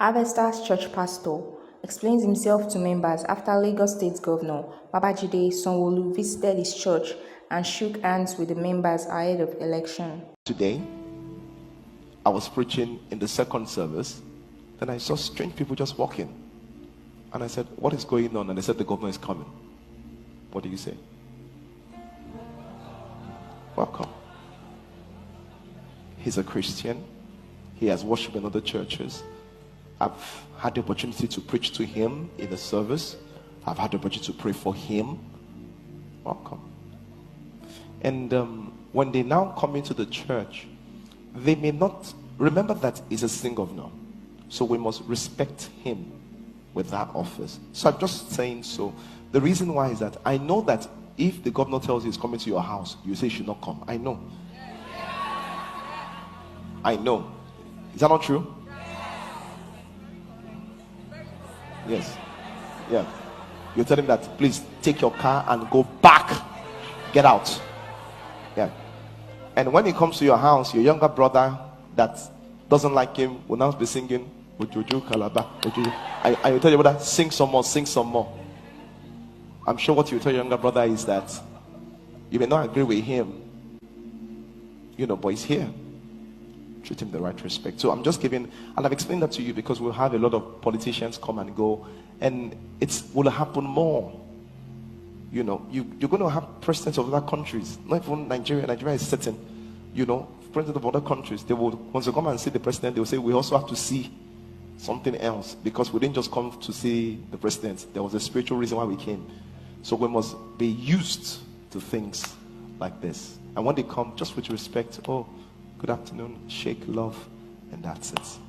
Avesta's church pastor explains himself to members after Lagos State Governor Babajide Sanwo-Olu visited his church and shook hands with the members ahead of election. Today, I was preaching in the second service, then I saw strange people just walking. And I said, what is going on? And they said, the governor is coming. What do you say? Welcome. He's a Christian. He has worshiped in other churches. I've had the opportunity to preach to him in the service. I've had the opportunity to pray for him. Welcome. And when they now come into the church, they may not remember that he's a sitting governor. So we must respect him with that office. So I'm just saying so. The reason why is that I know that if the governor tells you he's coming to your house, you say he should not come. I know. I know. Is that not true? Yes. Yeah. You tell him that, please take your car and go back. Get out. Yeah. And when he comes to your house, your younger brother that doesn't like him will now be singing Ojojo Kalaba. I will tell your brother, sing some more, sing some more. I'm sure what you tell your younger brother is that you may not agree with him, but he's here. Treat him the right respect. So I'm just giving, and I've explained that to you because we'll have a lot of politicians come and go, and it will happen more. You're going to have presidents of other countries, not even Nigeria. Nigeria is certain. Presidents of other countries, they will, once they come and see the president, they will say, we also have to see something else, because we didn't just come to see the president. There was a spiritual reason why we came. So we must be used to things like this. And when they come, just with respect, oh, good afternoon, shake, love, and that's it.